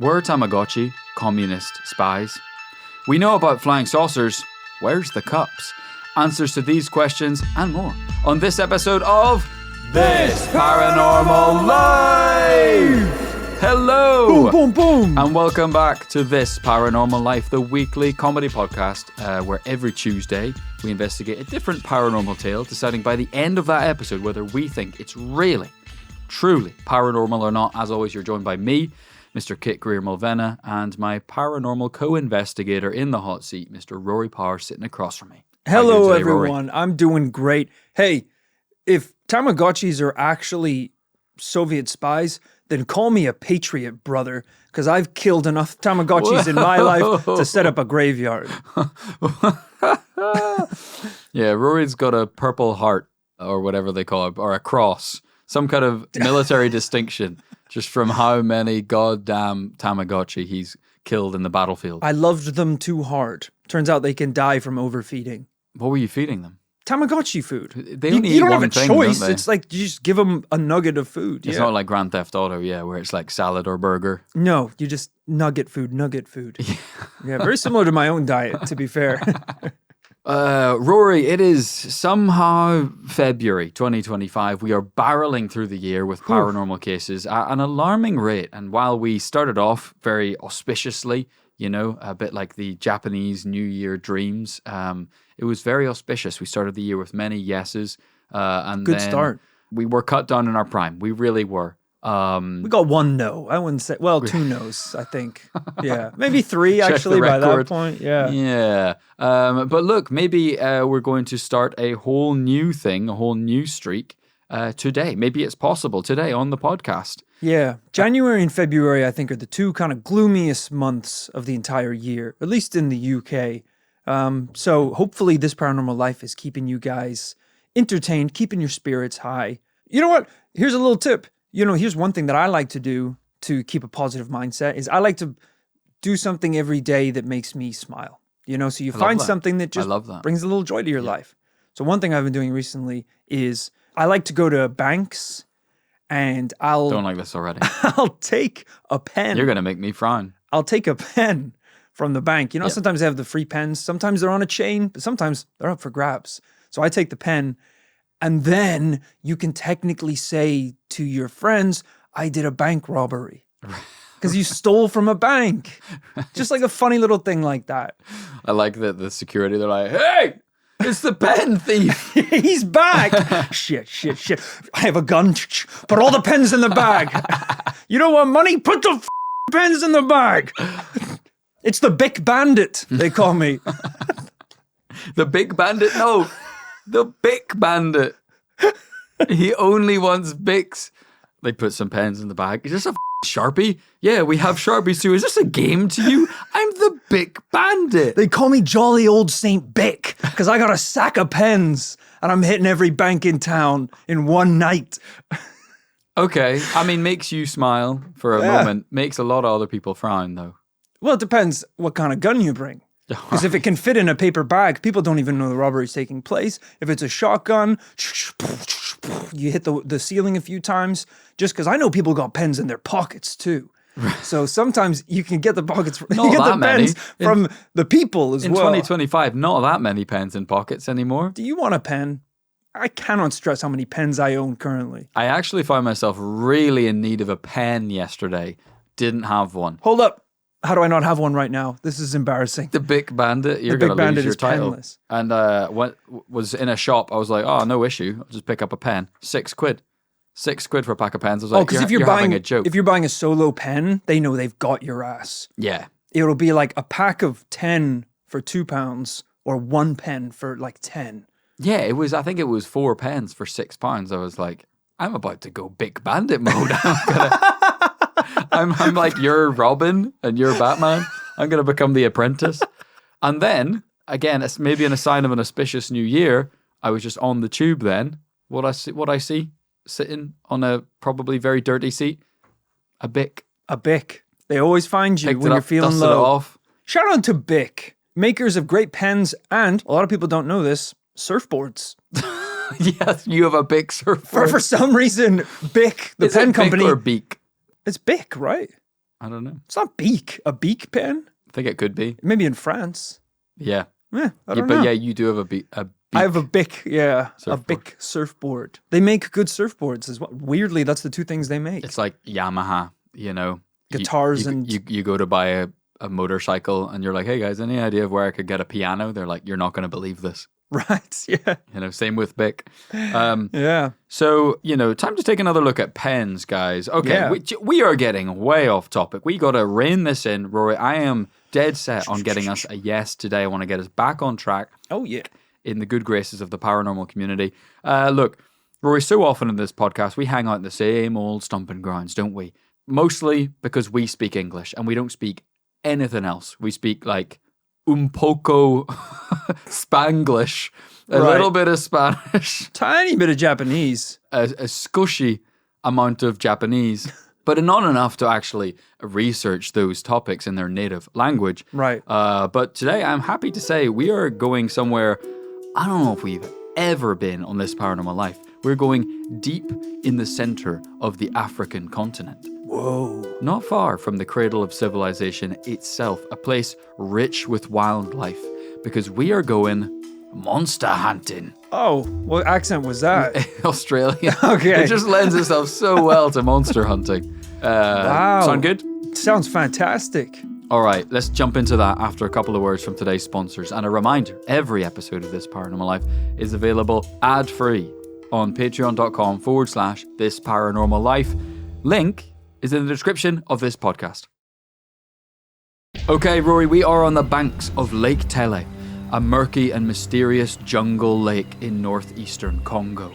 Were Tamagotchi communist spies? We know about flying saucers. Where's the cups? Answers to these questions and more on this episode of This Paranormal Life! Hello! Boom, boom, boom! And welcome back to This Paranormal Life, the weekly comedy podcast where every Tuesday we investigate a different paranormal tale, deciding by the end of that episode whether we think it's really, truly paranormal or not. As always, you're joined by me, Mr. Kit Greer-Mulvena, and my paranormal co-investigator in the hot seat, Mr. Rory Power, sitting across from me. Hello, today, everyone. Rory? I'm doing great. Hey, if Tamagotchis are actually Soviet spies, then call me a patriot, brother, because I've killed enough Tamagotchis in my life to set up a graveyard. Yeah, Rory's got a purple heart, or whatever they call it, or a cross, some kind of military distinction, just from how many goddamn Tamagotchi he's killed in the battlefield. I loved them too hard. Turns out they can die from overfeeding. What were you feeding them? Tamagotchi food. They only you eat don't have one a thing, choice. don't they? It's like you just give them a nugget of food. It's Yeah. not like Grand Theft Auto, where it's like salad or burger. No, you just nugget food. Yeah, very similar to my own diet, to be fair. Rory, it is somehow February 2025. We are barreling through the year with paranormal cases at an alarming rate. And while we started off very auspiciously, a bit like the Japanese New Year dreams, it was very auspicious. We started the year with many yeses. And Good then start. We were cut down in our prime. We really were. We got one no. I wouldn't say, well, two no's, I think. Yeah, maybe three Check actually the by that record. point. Yeah. Yeah. But look, maybe we're going to start a whole new thing, a whole new streak today. Maybe it's possible today on the podcast. Yeah. January and February, I think, are the two kind of gloomiest months of the entire year, at least in the UK. So hopefully this paranormal life is keeping you guys entertained, keeping your spirits high. You know what? Here's a little tip. Here's one thing that I like to do to keep a positive mindset is I like to do something every day that makes me smile. So you find something that just brings a little joy to your life. So one thing I've been doing recently is I like to go to banks and Don't like this already. I'll take a pen. You're going to make me frown. I'll take a pen from the bank. Sometimes they have the free pens. Sometimes they're on a chain, but sometimes they're up for grabs. So I take the pen. And then you can technically say to your friends, I did a bank robbery. Because you stole from a bank. Just like a funny little thing like that. I like that the security, they're like, hey, it's the pen thief. He's back. Shit. I have a gun. Put all the pens in the bag. You don't want money? Put the pens in the bag. It's the Bic Bandit, they call me. The Big Bandit? No. The Bic Bandit. He only wants Bics. They put some pens in the bag. Is this a Sharpie? Yeah, we have Sharpies too. Is this a game to you? I'm the Bic Bandit. They call me jolly old Saint Bic because I got a sack of pens and I'm hitting every bank in town in one night. Okay. Makes you smile for a moment. Makes a lot of other people frown though. Well, it depends what kind of gun you bring. Because if it can fit in a paper bag, people don't even know the robbery is taking place. If it's a shotgun, you hit the ceiling a few times. Just because I know people got pens in their pockets too. So sometimes you can get the pockets, you get the pens from the people as well. In 2025, not that many pens in pockets anymore. Do you want a pen? I cannot stress how many pens I own currently. I actually found myself really in need of a pen yesterday. Didn't have one. Hold up. How do I not have one right now? This is embarrassing. The Bic Bandit, you're going to lose your title. Penless. And was in a shop. I was like, oh, no issue. I'll just pick up a pen. £6. £6 for a pack of pens. I was like, because you're having a joke. If you're buying a solo pen, they know they've got your ass. Yeah. It'll be like a pack of 10 for £2 or one pen for like 10. Yeah, I think it was 4 pens for £6. I was like, I'm about to go Bic Bandit mode. I'm like, you're Robin and you're Batman. I'm going to become the apprentice. And then, again, it's maybe in a sign of an auspicious new year, I was just on the tube then. What I see sitting on a probably very dirty seat? A Bic. A Bic. They always find you when you're feeling dusted low. It off. Shout out to Bic, makers of great pens and, a lot of people don't know this, surfboards. Yes, you have a Bic surfboard. For some reason, Bic, the Is pen it company. Bic or Beak? It's Bic, right? I don't know. It's not beak. A beak pen? I think it could be. Maybe in France. Yeah. Yeah, I don't know. But yeah, you do have a beak. I have a Bic, yeah. Surfboard. A Bic surfboard. They make good surfboards as well. Weirdly, that's the two things they make. It's like Yamaha, Guitars you go to buy a motorcycle and you're like, hey guys, any idea of where I could get a piano? They're like, you're not going to believe this. Right, yeah. Same with Bic. Yeah. So, time to take another look at pens, guys. Okay, Yeah. we are getting way off topic. We got to rein this in. Rory, I am dead set on getting us a yes today. I want to get us back on track. Oh, yeah. In the good graces of the paranormal community. Look, Rory, so often in this podcast, we hang out in the same old stomping grounds, don't we? Mostly because we speak English and we don't speak anything else. We speak like un poco Spanglish, a little bit of Spanish, Tiny bit of Japanese. a skushy amount of Japanese, but not enough to actually research those topics in their native language. Right. But today I'm happy to say we are going somewhere I don't know if we've ever been on this Paranormal Life. We're going deep in the center of the African continent. Whoa. Not far from the cradle of civilization itself, a place rich with wildlife, because we are going monster hunting. Oh, what accent was that? Australia. Okay. It just lends itself so well to monster hunting. Wow. Sound good? Sounds fantastic. All right, let's jump into that after a couple of words from today's sponsors. And a reminder, every episode of This Paranormal Life is available ad-free on patreon.com/This Paranormal Life. Link is in the description of this podcast. Okay, Rory, we are on the banks of Lake Tele, a murky and mysterious jungle lake in northeastern Congo.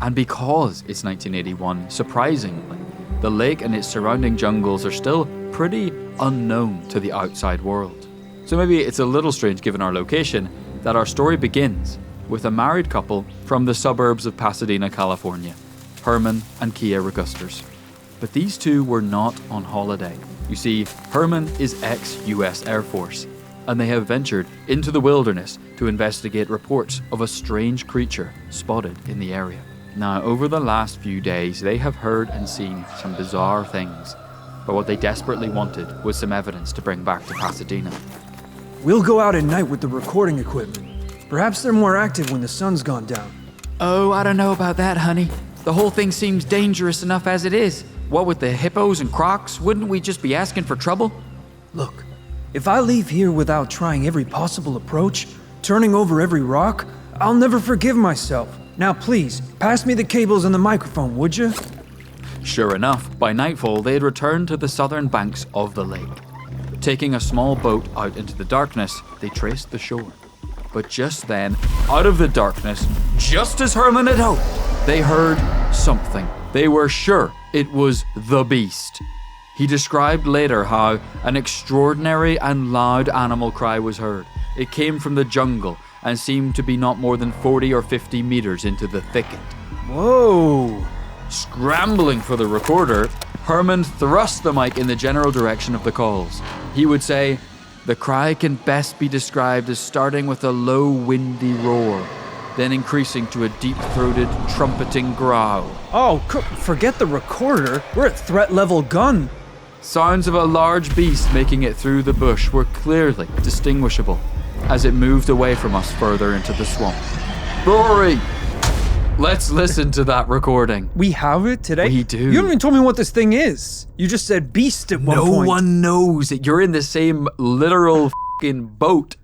And because it's 1981, surprisingly, the lake and its surrounding jungles are still pretty unknown to the outside world. So maybe it's a little strange given our location that our story begins with a married couple from the suburbs of Pasadena, California, Herman and Kia Regusters. But these two were not on holiday. You see, Herman is ex-US Air Force, and they have ventured into the wilderness to investigate reports of a strange creature spotted in the area. Now, over the last few days, they have heard and seen some bizarre things, but what they desperately wanted was some evidence to bring back to Pasadena. We'll go out at night with the recording equipment. Perhaps they're more active when the sun's gone down. Oh, I don't know about that, honey. The whole thing seems dangerous enough as it is. What with the hippos and crocs, wouldn't we just be asking for trouble? Look, if I leave here without trying every possible approach, turning over every rock, I'll never forgive myself. Now please, pass me the cables and the microphone, would you? Sure enough, by nightfall they had returned to the southern banks of the lake. Taking a small boat out into the darkness, they traced the shore. But just then, out of the darkness, just as Herman had hoped, they heard something. They were sure it was the beast. He described later how an extraordinary and loud animal cry was heard. It came from the jungle and seemed to be not more than 40 or 50 meters into the thicket. Whoa! Scrambling for the recorder, Herman thrust the mic in the general direction of the calls. He would say, "The cry can best be described as starting with a low, windy roar, then increasing to a deep-throated, trumpeting growl. Oh, forget the recorder. We're at threat level gun. Sounds of a large beast making it through the bush were clearly distinguishable as it moved away from us further into the swamp. Rory, let's listen to that recording. We have it today? We do. You haven't even told me what this thing is. You just said beast at one point. No one knows that you're in the same literal f***ing boat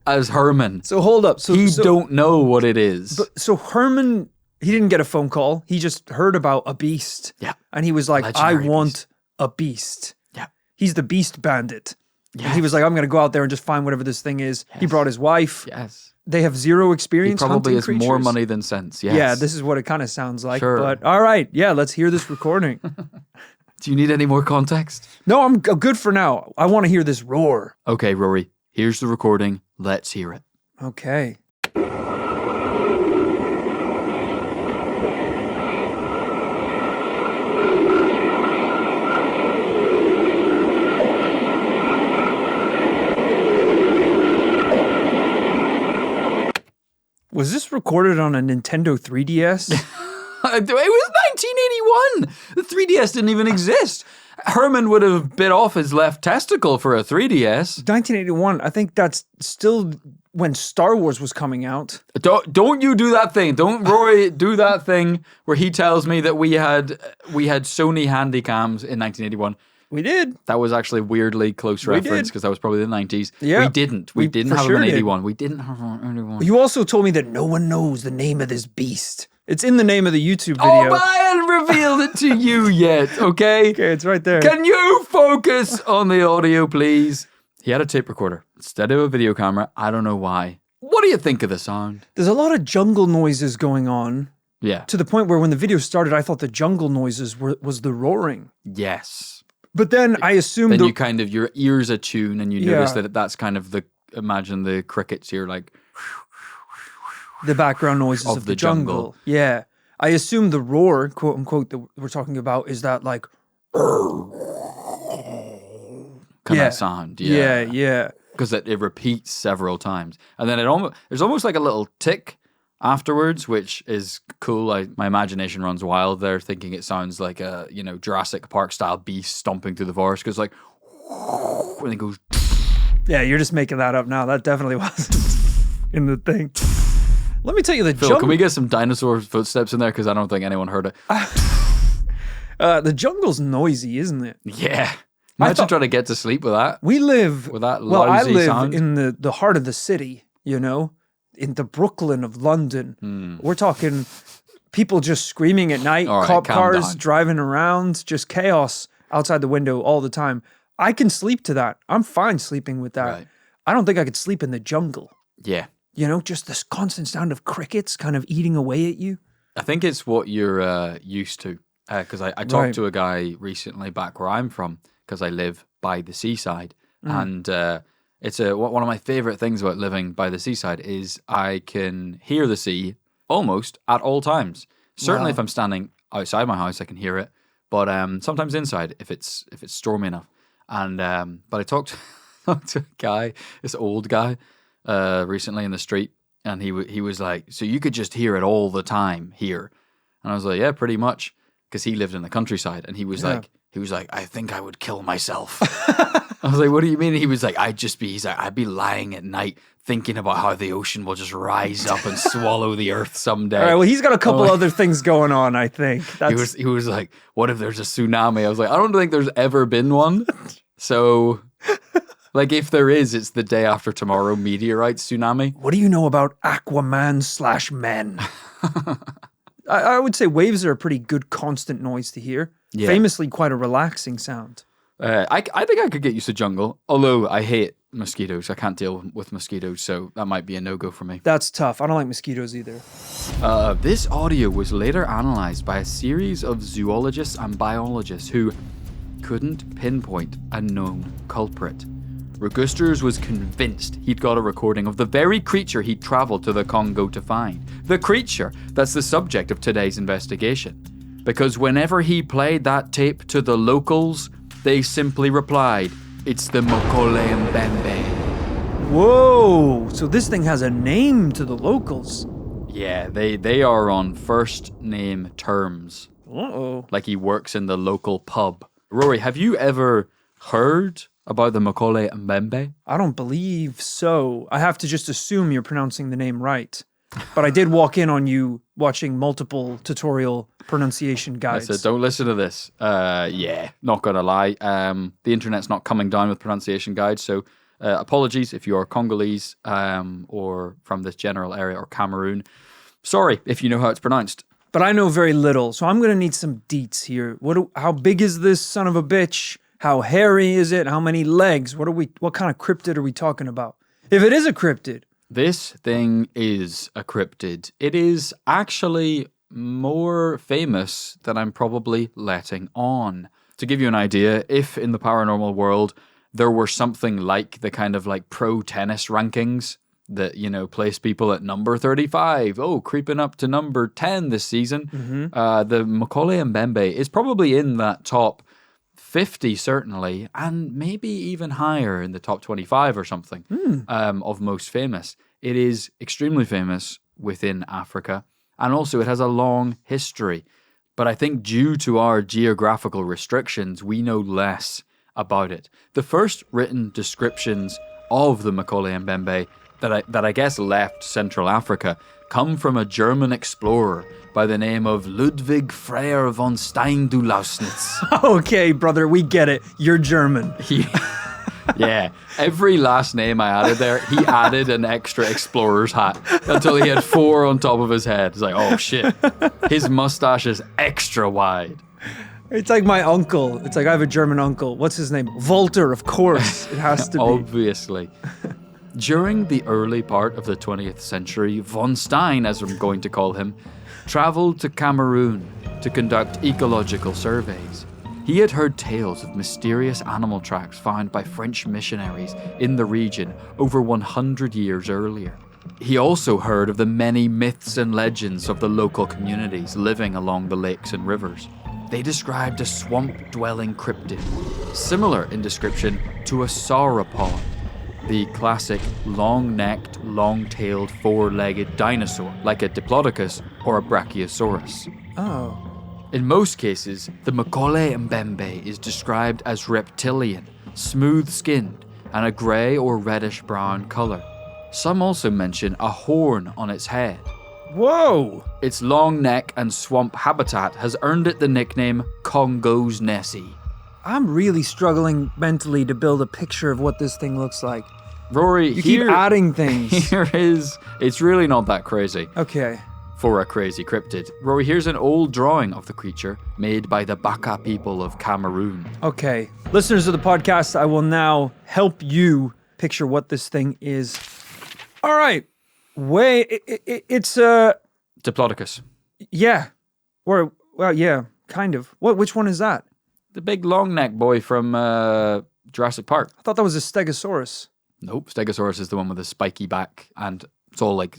as Herman. So hold up. He don't know what it is. So Herman, he didn't get a phone call. He just heard about a beast. Yeah. And he was like, Legendary I want beast. a beast. Yeah. He's the beast bandit. Yes. And he was like, I'm going to go out there and just find whatever this thing is. Yes. He brought his wife. Yes. They have zero He experience probably has hunting more creatures. money than sense. Yes. Yeah, this is what it kind of sounds like. Sure. But all right, yeah, let's hear this recording. Do you need any more context? No, I'm good for now. I want to hear this roar. Okay, Rory, here's the recording. Let's hear it. Okay. Was this recorded on a Nintendo 3DS? It was 1981. The 3DS didn't even exist. Herman would have bit off his left testicle for a 3DS. 1981, I think that's still when Star Wars was coming out. Don't you do that thing. Don't Rory do that thing where he tells me that we had Sony Handycams in 1981. We did. That was actually weirdly close reference because that was probably the 90s. Yeah. We didn't have sure an 81. We didn't have an 81. You also told me that no one knows the name of this beast. It's in the name of the YouTube video. Oh, but I hadn't revealed it to you yet, okay? Okay, it's right there. Can you focus on the audio, please? He had a tape recorder instead of a video camera. I don't know why. What do you think of the sound? There's a lot of jungle noises going on. Yeah. To the point where when the video started, I thought the jungle noises was the roaring. Yes. But then I assumed... Then you kind of, your ears attune and you notice that that's kind of imagine the crickets here, like... The background noises of the jungle. Yeah. I assume the roar, quote unquote, that we're talking about is that like... kind of sound. Yeah. Because it repeats several times. And then there's almost like a little tick afterwards, which is cool. My imagination runs wild there, thinking it sounds like a Jurassic Park style beast stomping through the forest. Because like when it goes, yeah, you're just making that up now. That definitely wasn't in the thing. Let me tell you Phil, can we get some dinosaur footsteps in there? Because I don't think anyone heard it. The jungle's noisy, isn't it? Yeah. Imagine trying to get to sleep with that. We live with that well. I live sound. in the heart of the city. In the Brooklyn of London. We're talking people just screaming at night, cop cars driving around, just chaos outside the window all the time. I can sleep to that. I'm fine sleeping with that. Right. I don't think I could sleep in the jungle. Yeah. Just this constant sound of crickets kind of eating away at you. I think it's what you're used to. Because I talked to a guy recently back where I'm from, because I live by the seaside. And it's one of my favorite things about living by the seaside is I can hear the sea almost at all times. Certainly if I'm standing outside my house, I can hear it. But sometimes inside if it's stormy enough. And but I talked to a guy, this old guy, recently in the street, and he was like, so you could just hear it all the time here. And I was like, yeah, pretty much, because he lived in the countryside, and he was like, I think I would kill myself. I was like, what do you mean? He was like, I'd be lying at night thinking about how the ocean will just rise up and swallow the earth someday. All right, well, he's got a couple other things going on, I think. He was like, what if there's a tsunami? I was like, I don't think there's ever been one. So, like, if there is, it's the day after tomorrow meteorite tsunami. What do you know about Aquaman/men? I would say waves are a pretty good constant noise to hear. Yeah. Famously quite a relaxing sound. I think I could get used to jungle, although I hate mosquitoes. I can't deal with mosquitoes, so that might be a no-go for me. That's tough. I don't like mosquitoes either. This audio was later analysed by a series of zoologists and biologists who couldn't pinpoint a known culprit. Regusters was convinced he'd got a recording of the very creature he'd travelled to the Congo to find. The creature that's the subject of today's investigation. Because whenever he played that tape to the locals, they simply replied, "It's the Mokele Mbembe." Whoa, so this thing has a name to the locals. Yeah, they are on first name terms. Uh-oh. Like he works in the local pub. Rory, have you ever heard about the Mokele Mbembe? I don't believe so. I have to just assume you're pronouncing the name right. But I did walk in on you watching multiple tutorial pronunciation guides. I said, don't listen to this. Yeah, not going to lie. The internet's not coming down with pronunciation guides. So apologies if you are Congolese or from this general area or Cameroon. Sorry if you know how it's pronounced. But I know very little, so I'm going to need some deets here. How big is this son of a bitch? How hairy is it? How many legs? What kind of cryptid are we talking about? If it is a cryptid. This thing is a cryptid. It is actually more famous than I'm probably letting on. To give you an idea, if in the paranormal world there were something like the kind of like pro tennis rankings that, place people at number 35, creeping up to number 10 this season, the Mokele Mbembe is probably in that top 50 certainly, and maybe even higher in the top 25 or something of most famous. It is extremely famous within Africa, and also it has a long history. But I think due to our geographical restrictions, we know less about it. The first written descriptions of the Mokele Mbembe that I guess left Central Africa come from a German explorer by the name of Ludwig Frier von Stein-du-Lausnitz. Okay, brother, we get it. You're German. Yeah, every last name I added there, he added an extra explorer's hat until he had 4 on top of his head. It's like, oh shit, his mustache is extra wide. It's like my uncle. It's like I have a German uncle. What's his name? Walter, of course. It has to be. Obviously. During the early part of the 20th century, von Stein, as I'm going to call him, travelled to Cameroon to conduct ecological surveys. He had heard tales of mysterious animal tracks found by French missionaries in the region over 100 years earlier. He also heard of the many myths and legends of the local communities living along the lakes and rivers. They described a swamp-dwelling cryptid, similar in description to a sauropod, the classic long-necked, long-tailed, 4-legged dinosaur, like a Diplodocus or a Brachiosaurus. Oh. In most cases, the Mokele Mbembe is described as reptilian, smooth-skinned, and a grey or reddish-brown colour. Some also mention a horn on its head. Whoa! Its long neck and swamp habitat has earned it the nickname Congo's Nessie. I'm really struggling mentally to build a picture of what this thing looks like. Rory, You keep adding things. It's really not that crazy. Okay. For a crazy cryptid. Rory, here's an old drawing of the creature made by the Baka people of Cameroon. Okay. Listeners of the podcast, I will now help you picture what this thing is. All right. It's Diplodocus. yeah. Or, well, yeah, kind of. Which one is that? The big long neck boy from Jurassic Park. I thought that was a Stegosaurus. Nope, Stegosaurus is the one with the spiky back and it's all like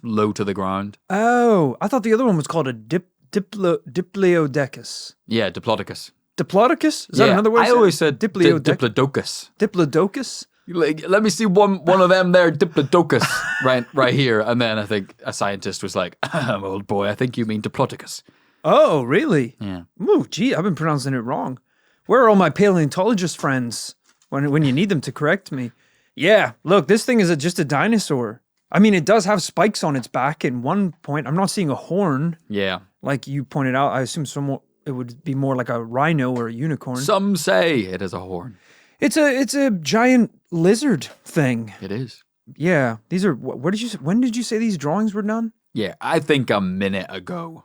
low to the ground. Oh, I thought the other one was called a Diplodocus. Yeah, Diplodocus. Diplodocus? Is that another word? I always said Diplodocus. Diplodocus. Diplodocus? Like, let me see one of them there, Diplodocus, right here. And then I think a scientist was like, old boy, I think you mean Diplodocus. Oh, really? Yeah. Ooh, gee, I've been pronouncing it wrong. Where are all my paleontologist friends when you need them to correct me? Yeah, look, this thing is just a dinosaur. I mean, it does have spikes on its back in one point. I'm not seeing a horn. Yeah. Like you pointed out, I assume it would be more like a rhino or a unicorn. Some say it is a horn. It's a giant lizard thing. It is. Yeah, these are. When did you say these drawings were done? Yeah, I think a minute ago.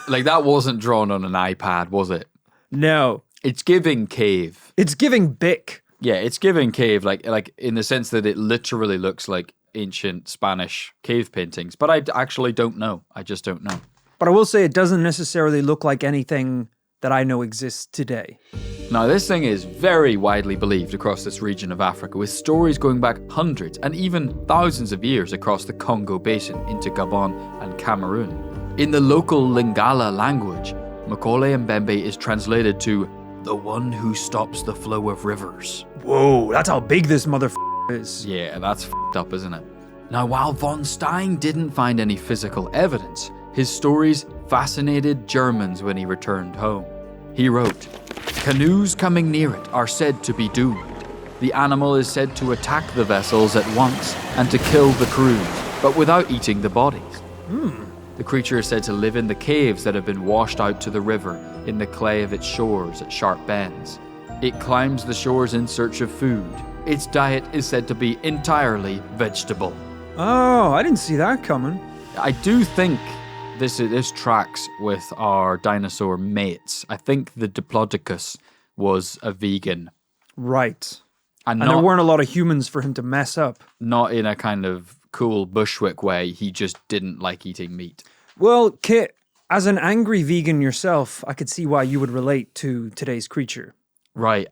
Like that wasn't drawn on an iPad, was it? No. It's giving cave. It's giving Bic. Yeah, it's giving cave, like in the sense that it literally looks like ancient Spanish cave paintings. But I actually don't know. I just don't know. But I will say it doesn't necessarily look like anything that I know exists today. Now, this thing is very widely believed across this region of Africa, with stories going back hundreds and even thousands of years across the Congo Basin into Gabon and Cameroon. In the local Lingala language, Mokele Mbembe is translated to the one who stops the flow of rivers. Whoa, that's how big this motherfucker is. Yeah, that's f***ed up, isn't it? Now, while von Stein didn't find any physical evidence, his stories fascinated Germans when he returned home. He wrote, "Canoes coming near it are said to be doomed. The animal is said to attack the vessels at once and to kill the crews, but without eating the bodies. The creature is said to live in the caves that have been washed out to the river in the clay of its shores at sharp bends. It climbs the shores in search of food. Its diet is said to be entirely vegetable." Oh, I didn't see that coming. I do think this tracks with our dinosaur mates. I think the Diplodocus was a vegan. Right. And there weren't a lot of humans for him to mess up. Not in a kind of cool Bushwick way. He just didn't like eating meat. Well, Kit, as an angry vegan yourself, I could see why you would relate to today's creature. Right.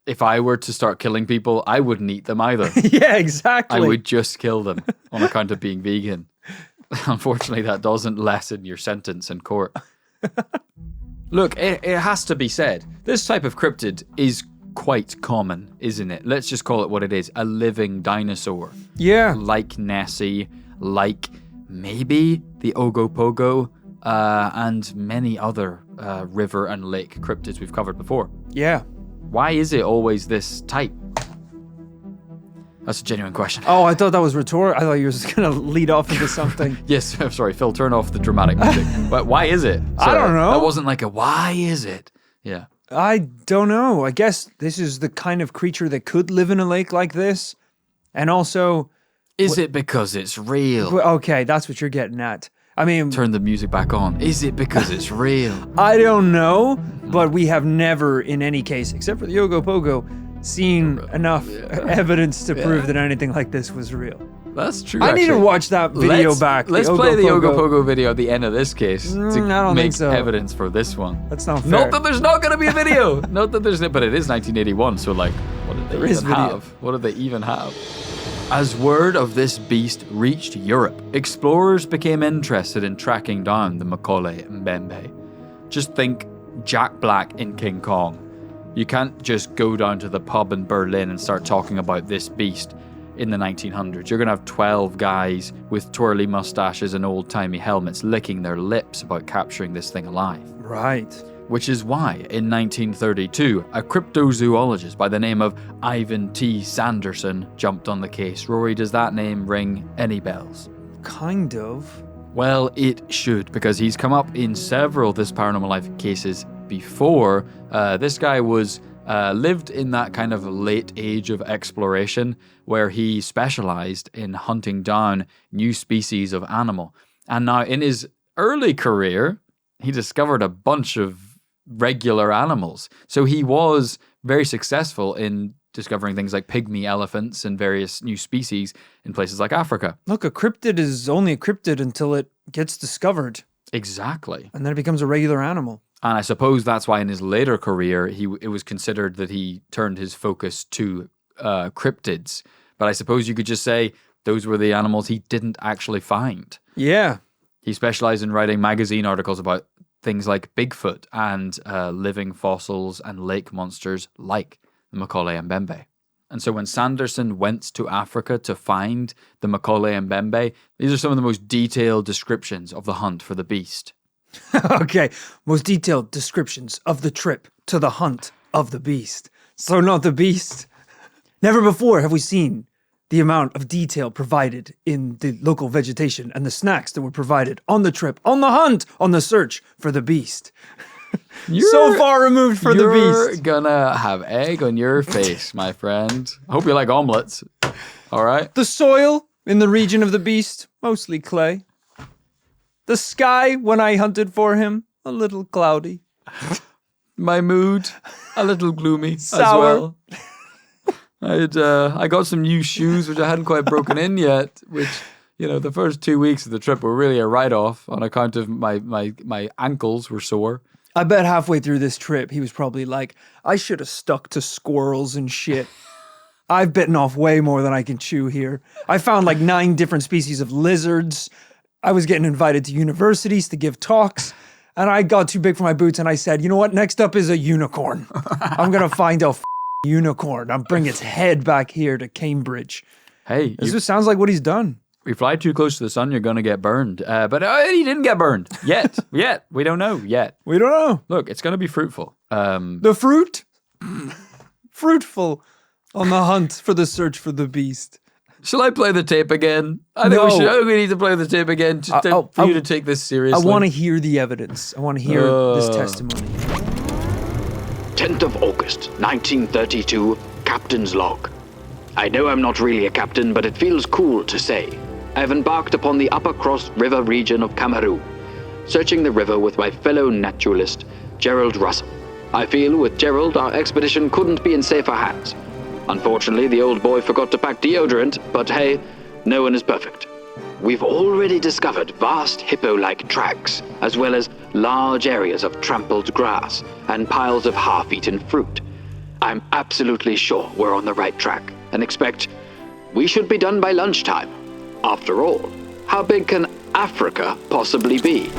If I were to start killing people, I wouldn't eat them either. Yeah, exactly. I would just kill them on account of being vegan. Unfortunately, that doesn't lessen your sentence in court. Look, it has to be said, this type of cryptid is quite common, isn't it? Let's just call it what it is, a living dinosaur. Yeah. Like Nessie, like maybe the Ogopogo, and many other river and lake cryptids we've covered before. Yeah. Why is it always this type? That's a genuine question. Oh, I thought that was rhetorical. I thought you were just going to lead off into something. Yes, I'm sorry, Phil, turn off the dramatic music. But why is it? I don't know. That wasn't like a why is it? Yeah. I don't know. I guess this is the kind of creature that could live in a lake like this. And also... Is it because it's real? Okay, that's what you're getting at. I mean... Turn the music back on. Is it because it's real? I don't know, but we have never, in any case, except for the Ogopogo, seen enough evidence to prove that anything like this was real. That's true. I need to watch that video back. Let's play the Ogopogo video at the end of this case to I don't make think so. evidence for this one. That's not fair. Not that there's not going to be a video. Not that there's, but it is 1981. So like, what did they even have? What did they even have? As word of this beast reached Europe, explorers became interested in tracking down the Mokele Mbembe. Just think Jack Black in King Kong. You can't just go down to the pub in Berlin and start talking about this beast in the 1900s. You're going to have 12 guys with twirly mustaches and old-timey helmets licking their lips about capturing this thing alive. Right. Which is why, in 1932, a cryptozoologist by the name of Ivan T. Sanderson jumped on the case. Rory, does that name ring any bells? Kind of. Well, it should, because he's come up in several of this Paranormal Life cases before. This guy was lived in that kind of late age of exploration where he specialized in hunting down new species of animal. And now in his early career, he discovered a bunch of regular animals. So he was very successful in discovering things like pygmy elephants and various new species in places like Africa. Look, a cryptid is only a cryptid until it gets discovered. Exactly. And then it becomes a regular animal. And I suppose that's why in his later career, it was considered that he turned his focus to cryptids. But I suppose you could just say those were the animals he didn't actually find. Yeah. He specialized in writing magazine articles about things like Bigfoot and living fossils and lake monsters like the Mokele Mbembe. And so when Sanderson went to Africa to find the Mokele Mbembe, these are some of the most detailed descriptions of the hunt for the beast. Okay, most detailed descriptions of the trip to the hunt of the beast. So not the beast. Never before have we seen the amount of detail provided in the local vegetation and the snacks that were provided on the trip, on the hunt, on the search for the beast. So far removed from the beast. You're gonna have egg on your face, my friend. I hope you like omelets. All right? The soil in the region of the beast, mostly clay. The sky, when I hunted for him, a little cloudy. My mood, a little gloomy Sour. as well. I got some new shoes, which I hadn't quite broken in yet, which, the first 2 weeks of the trip were really a write-off on account of my ankles were sore. I bet halfway through this trip, he was probably like, I should have stuck to squirrels and shit. I've bitten off way more than I can chew here. I found like 9 different species of lizards. I was getting invited to universities to give talks, and I got too big for my boots, and I said, you know what, next up is a unicorn. I'm going to find a unicorn. I'll bring its head back here to Cambridge. Hey. This just sounds like what he's done. If you fly too close to the sun, you're going to get burned. But he didn't get burned. Yet. We don't know. Yet. We don't know. Look, it's going to be fruitful. The fruit? Fruitful on the hunt for the search for the beast. Shall I play the tape again? I think we need to play the tape again for you to take this seriously. I want to hear the evidence. I want to hear this testimony. 10th of August, 1932, Captain's Log. I know I'm not really a captain, but it feels cool to say. I have embarked upon the Upper Cross River region of Cameroon, searching the river with my fellow naturalist, Gerald Russell. I feel with Gerald our expedition couldn't be in safer hands. Unfortunately, the old boy forgot to pack deodorant, but hey, no one is perfect. We've already discovered vast hippo-like tracks, as well as large areas of trampled grass and piles of half-eaten fruit. I'm absolutely sure we're on the right track, and expect we should be done by lunchtime. After all, how big can Africa possibly be?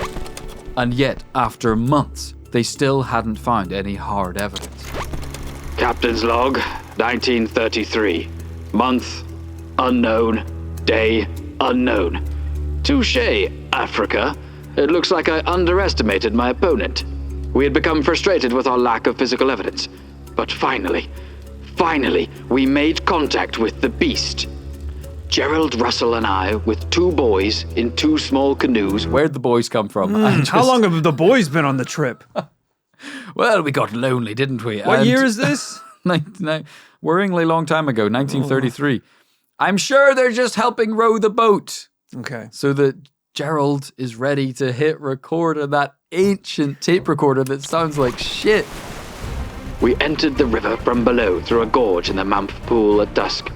And yet, after months, they still hadn't found any hard evidence. Captain's Log, 1933. Month, unknown. Day, unknown. Touché, Africa. It looks like I underestimated my opponent. We had become frustrated with our lack of physical evidence. But finally, we made contact with the beast. Gerald, Russell, and I, with 2 boys in 2 small canoes. Where'd the boys come from? How long have the boys been on the trip? Well, we got lonely, didn't we? What year is this? Worryingly long time ago, 1933. I'm sure they're just helping row the boat. Okay. So that Gerald is ready to hit record on that ancient tape recorder that sounds like shit. We entered the river from below through a gorge in the Mamp Pool at dusk.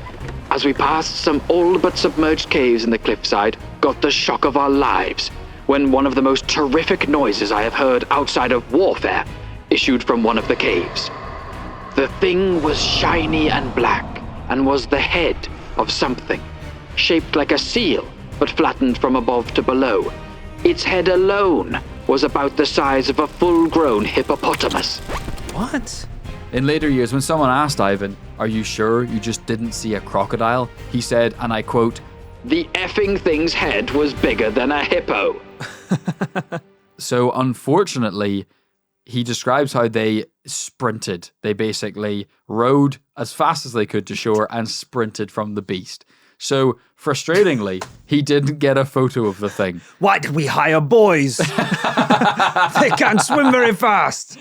As we passed some all but submerged caves in the cliffside, got the shock of our lives when one of the most terrific noises I have heard outside of warfare issued from one of the caves. The thing was shiny and black and was the head of something, shaped like a seal, but flattened from above to below. Its head alone was about the size of a full-grown hippopotamus. What? In later years, when someone asked Ivan, "Are you sure you just didn't see a crocodile?" he said, and I quote, The effing thing's head was bigger than a hippo. So unfortunately, he describes how they sprinted. They basically rowed as fast as they could to shore and sprinted from the beast. So frustratingly, he didn't get a photo of the thing. Why did we hire boys? They can't swim very fast.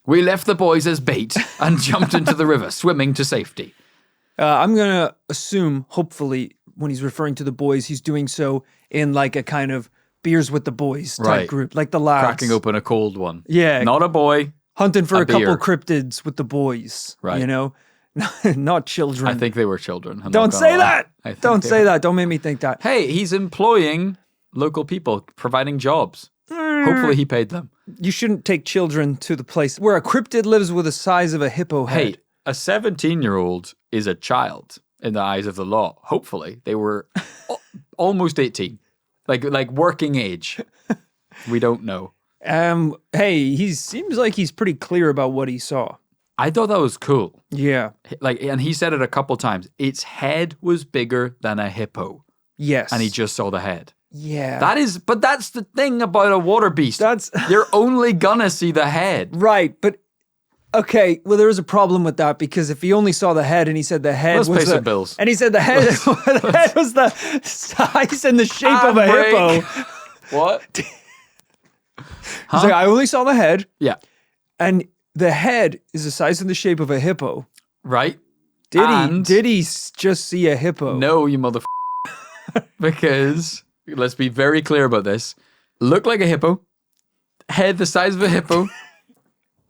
We left the boys as bait and jumped into the river, swimming to safety. I'm going to assume, hopefully, when he's referring to the boys, he's doing so in like a kind of beers with the boys type Right. group, like the lads. Cracking open a cold one. Yeah. Not a boy. Hunting for a beer. couple cryptids with the boys, Right. you know? Not children. I think they were children. I'm not Don't gonna say lie. that. I think Don't they say were. that. Don't make me think that. Hey, he's employing local people, providing jobs. Hopefully he paid them. You shouldn't take children to the place where a cryptid lives with the size of a hippo head. Hey, a 17-year-old is a child in the eyes of the law. Hopefully they were almost 18, like working age. We don't know. Hey, he seems like he's pretty clear about what he saw. I thought that was cool. Yeah. And he said it a couple times. Its head was bigger than a hippo, Yes. and he just saw the head. Yeah. But that's the thing about a water beast. You're only gonna see the head. Right, but okay, well there is a problem with that because if he only saw the head and he said the head Let's was pay some bills. and he said the head, the head was the size and the shape of a Break. hippo. What? He's like, I only saw the head, Yeah. and the head is the size and the shape of a hippo. Right? Did he just see a hippo? No, you mother. Because let's be very clear about this. Looked like a hippo. Head the size of a hippo.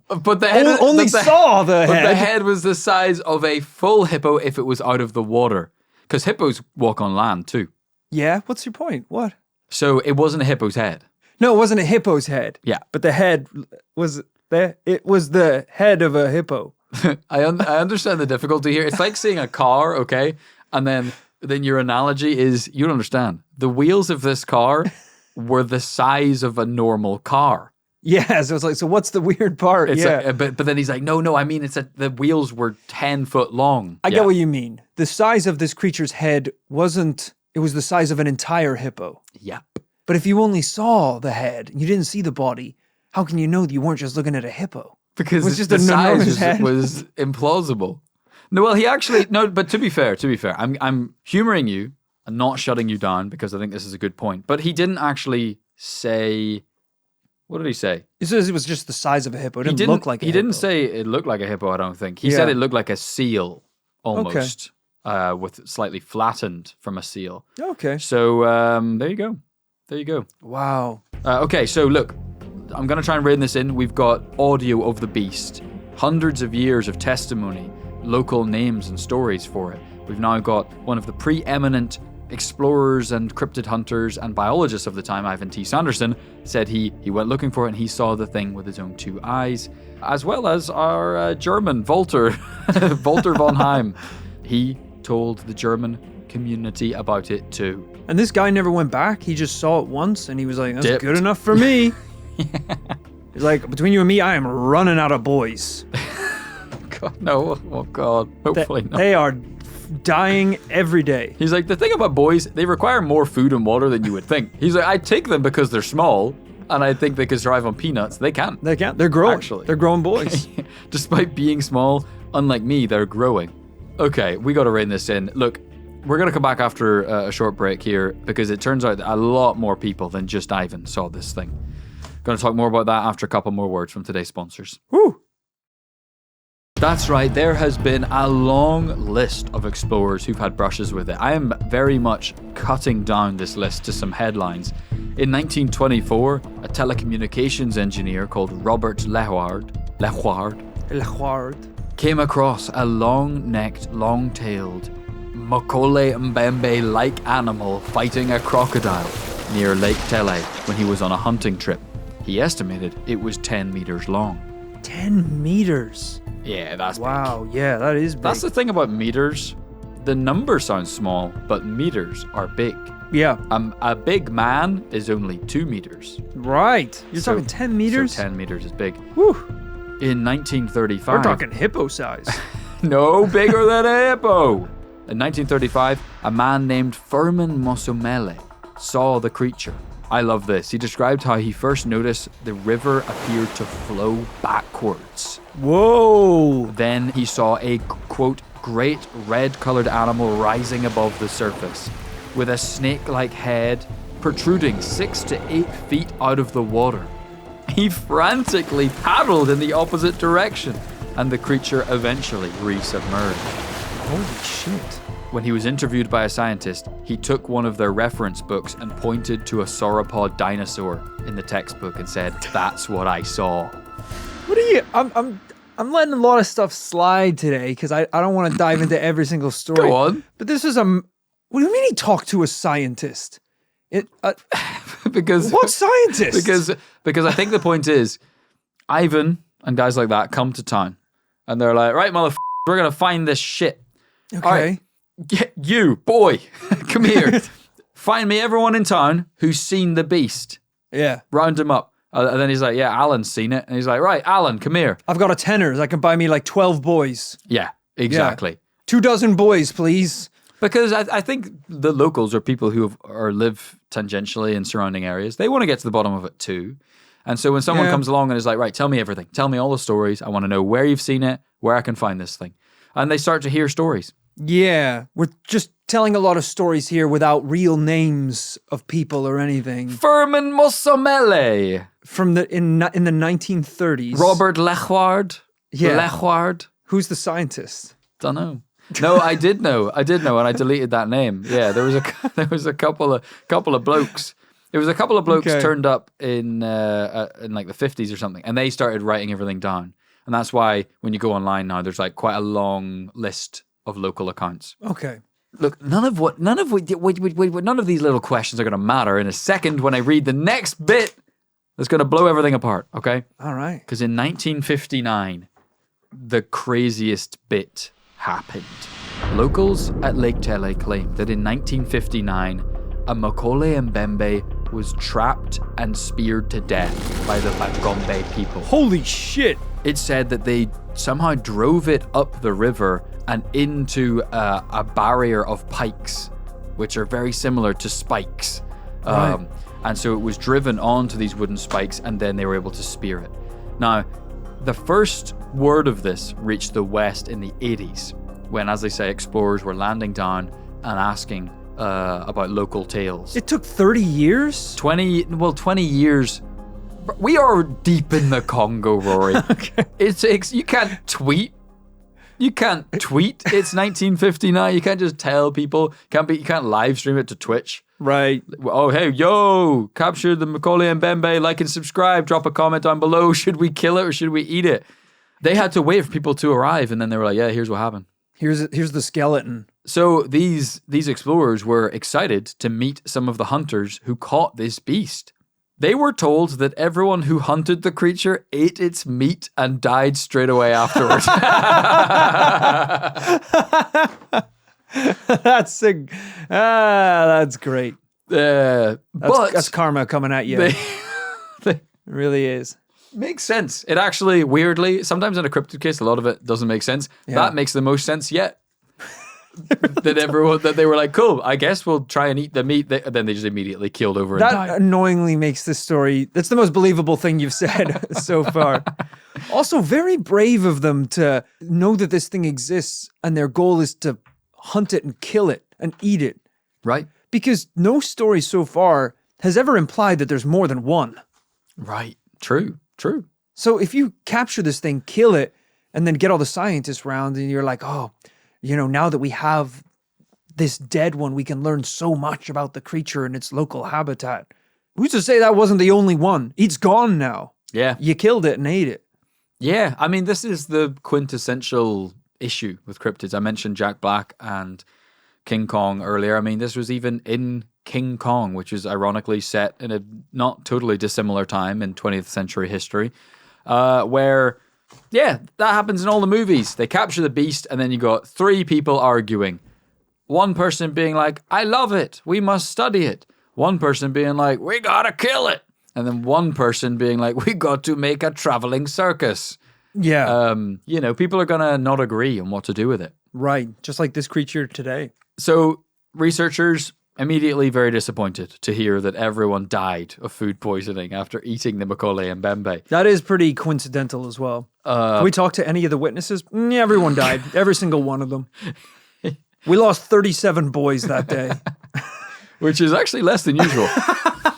But the head Only saw the But head. the head was the size of a full hippo if it was out of the water. Because hippos walk on land too. Yeah, what's your point? What? So it wasn't a hippo's head. No, it wasn't a hippo's head. Yeah. But the head was there. It was the head of a hippo. I understand the difficulty here. It's like seeing a car, okay? And then your analogy is, you don't understand. The wheels of this car were the size of a normal car. Yeah, so it's like, so what's the weird part? It's yeah. like, but then he's like, no, I mean, the wheels were 10 foot long. I get what you mean. The size of this creature's head it was the size of an entire hippo. Yep. But if you only saw the head and you didn't see the body, how can you know that you weren't just looking at a hippo? Because It was just the an enormous size head. was implausible. No, well, he actually, no, but to be fair, I'm humoring you and not shutting you down because I think this is a good point. But he didn't actually say, what did he say? He says it was just the size of a hippo. It didn't look like a He hippo. didn't say it looked like a hippo, I don't think. He said it looked like a seal almost, with slightly flattened from a seal. Okay. So there you go. There you go. Wow. Okay, so look, I'm going to try and rein this in. We've got audio of the beast, hundreds of years of testimony, local names and stories for it. We've now got one of the preeminent explorers and cryptid hunters and biologists of the time, Ivan T. Sanderson, said he went looking for it and he saw the thing with his own 2 eyes, as well as our German, Walter, Walter von Heim. He told the German community about it too. And this guy never went back. He just saw it once and he was like, that's Dipped. good enough for me. He's like, between you and me, I am running out of boys. God, no, oh God, hopefully not. They are dying every day. He's like, the thing about boys, they require more food and water than you would think. He's like, I take them because they're small, and I think they can survive on peanuts. They can't. They can't. They're growing. Actually. They're growing boys. Despite being small, unlike me, they're growing. Okay, we got to rein this in. Look, we're going to come back after a short break here because it turns out that a lot more people than just Ivan saw this thing. Going to talk more about that after a couple more words from today's sponsors. Woo! That's right, there has been a long list of explorers who've had brushes with it. I am very much cutting down this list to some headlines. In 1924, a telecommunications engineer called Robert Lehouard came across a long-necked, long-tailed Mokele Mbembe-like animal fighting a crocodile near Lake Tele when he was on a hunting trip. He estimated it was 10 meters long. 10 meters? Yeah, that's wow, big. Yeah, that is big. That's the thing about meters. The number sounds small, but meters are big. Yeah. A big man is only 2 meters. Right. You're talking 10 meters? So 10 meters is big. Whew. In 1935... We're talking hippo size. No bigger than a hippo. In 1935, a man named Firmin Mosomele saw the creature. I love this. He described how he first noticed the river appeared to flow backwards. Whoa. Then he saw a, quote, great red-colored animal rising above the surface, with a snake-like head protruding 6 to 8 feet out of the water. He frantically paddled in the opposite direction, and the creature eventually re-submerged. Holy shit. When he was interviewed by a scientist, he took one of their reference books and pointed to a sauropod dinosaur in the textbook and said, "That's what I saw." What are you... I'm letting a lot of stuff slide today because I don't want to dive into every single story. Go on. But this is what do you mean he talked to a scientist? Because what scientist? Because I think the point is, Ivan and guys like that come to town, and they're like, "Right, motherfucker, we're gonna find this shit." Okay. All right, you boy, come here. Find me everyone in town who's seen the beast. Yeah. Round him up. And then he's like, "Yeah, Alan's seen it." And he's like, "Right, Alan, come here." I've got a tenner. I can buy me like 12 boys. Yeah, exactly. Yeah. 24 boys, please. Because I think the locals or people who live tangentially in surrounding areas, they want to get to the bottom of it too. And so when someone comes along and is like, "Right, tell me everything. Tell me all the stories. I want to know where you've seen it, where I can find this thing." And they start to hear stories. Yeah, we're just telling a lot of stories here without real names of people or anything. Firmin Mosomele. From in the 1930s. Robert Lehouard. Yeah. Lehouard. Who's the scientist? Don't know. No, I did know, and I deleted that name. Yeah, there was a couple of blokes. It was a couple of blokes turned up in like the 50s or something, and they started writing everything down. And that's why when you go online now, there's like quite a long list of local accounts. Okay. Look, none of these little questions are going to matter in a second when I read the next bit that's going to blow everything apart, okay? All right. Because in 1959, the craziest bit happened. Locals at Lake Tele claimed that in 1959, a Mokele Mbembe was trapped and speared to death by the Bagombe people. Holy shit. It said that they somehow drove it up the river and into a barrier of pikes, which are very similar to spikes. Right. And so it was driven onto these wooden spikes, and then they were able to spear it. Now, the first word of this reached the West in the 80s, when, as they say, explorers were landing down and asking about local tales. It took 30 years? 20 years. We are deep in the Congo, Rory. Okay. You can't tweet. You can't tweet. It's 1959. You can't just tell people. You can't live stream it to Twitch. Right. Oh, hey, yo, capture the Mokele Mbembe, like and subscribe, drop a comment down below. Should we kill it or should we eat it? They had to wait for people to arrive, and then they were like, yeah, here's what happened. Here's the skeleton. So these explorers were excited to meet some of the hunters who caught this beast. They were told that everyone who hunted the creature ate its meat and died straight away afterwards. That's great. That's karma coming at you. It really is. Makes sense. It actually, weirdly, sometimes in a cryptid case, a lot of it doesn't make sense. Yeah. That makes the most sense yet. that they were like, cool, I guess we'll try and eat the meat. Then they just immediately keeled over and That died. annoyingly makes this story, that's the most believable thing you've said so far. Also, very brave of them to know that this thing exists and their goal is to hunt it and kill it and eat it. Right. Because no story so far has ever implied that there's more than one. Right. True. So if you capture this thing, kill it, and then get all the scientists around and you're like, oh, now that we have this dead one, we can learn so much about the creature and its local habitat. Who's to say that wasn't the only one? It's gone now. Yeah. You killed it and ate it. Yeah. I mean, this is the quintessential issue with cryptids. I mentioned Jack Black and King Kong earlier. I mean, this was even in King Kong, which is ironically set in a not totally dissimilar time in 20th century history, where, yeah, that happens in all the movies. They capture the beast, and then you got three people arguing. One person being like, I love it, we must study it. One person being like, we gotta kill it. And then one person being like, we got to make a traveling circus. Yeah. People are gonna not agree on what to do with it. Right. Just like this creature today. So researchers immediately very disappointed to hear that everyone died of food poisoning after eating the Mokele Mbembe. That is pretty coincidental as well. Can we talk to any of the witnesses? Yeah, everyone died. Every single one of them. We lost 37 boys that day. Which is actually less than usual.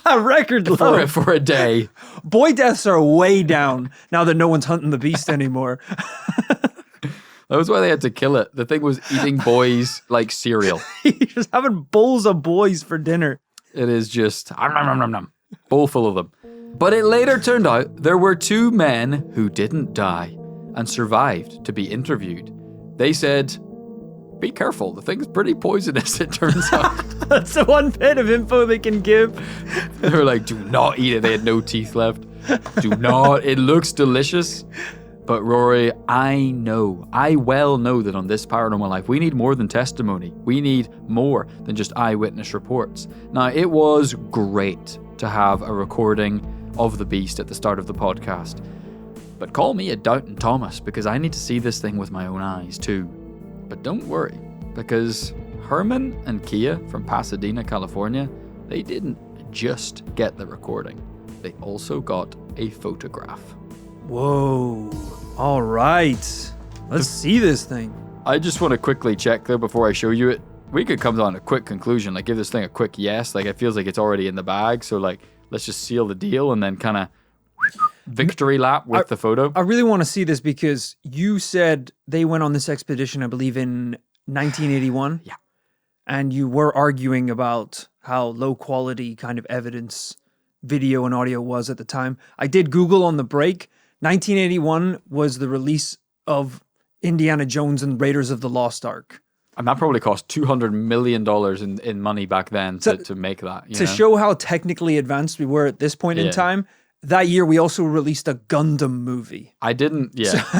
A record low. For a day. Boy deaths are way down now that no one's hunting the beast anymore. That was why they had to kill it. The thing was eating boys like cereal. Just having bowls of boys for dinner. It is just bowl full of them. But it later turned out there were two men who didn't die and survived to be interviewed. They said, be careful, the thing's pretty poisonous, it turns out. That's the one bit of info they can give. They were like, do not eat it. They had no teeth left. Do not. It looks delicious. But Rory, I well know that on this Paranormal Life, we need more than testimony. We need more than just eyewitness reports. Now, it was great to have a recording of the beast at the start of the podcast. But call me a doubting Thomas, because I need to see this thing with my own eyes too. But don't worry, because Herman and Kia from Pasadena, California, they didn't just get the recording. They also got a photograph. Whoa. All right. Let's see this thing. I just want to quickly check though before I show you it. We could come down to a quick conclusion, like give this thing a quick yes. Like it feels like it's already in the bag. So like, let's just seal the deal and then kind of victory lap with the photo. I really want to see this because you said they went on this expedition, I believe, in 1981. Yeah. And you were arguing about how low quality kind of evidence video and audio was at the time. I did Google on the break. 1981 was the release of Indiana Jones and Raiders of the Lost Ark. And that probably cost $200 million in money back then to make that. To show how technically advanced we were at this point in time, that year we also released a Gundam movie. I didn't,